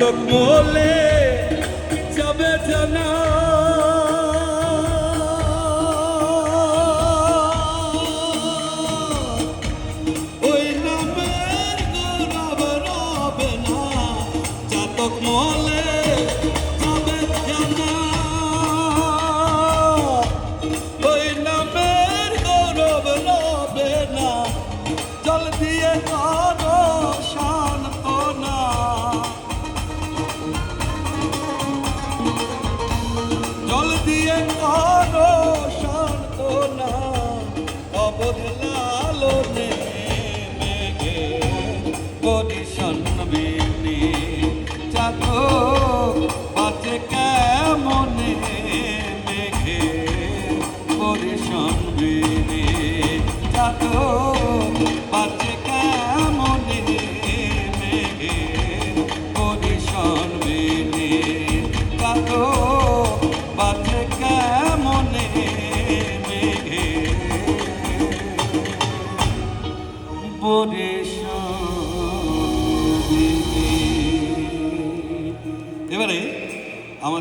চাতক মলে যাবে জানা ওই নামের গৌরব রবে না চাতক মলে যাবে জানা ওই নামের গৌরব রবে না জল দিয়ে করো সান্ত্বনা জল দিয়ে করো সান্ত্বনা অবধ লালনে মেঘে পরিশন বিনি চাতক বাঁচে কেমনে মেঘে পরিশন বিনি চাতক বাঁচে কেমনে মেঘে পরিশন বিনি চাতক বাঁচে কেমনে মেঘে পরিশন বিনি। এবারে আমাদের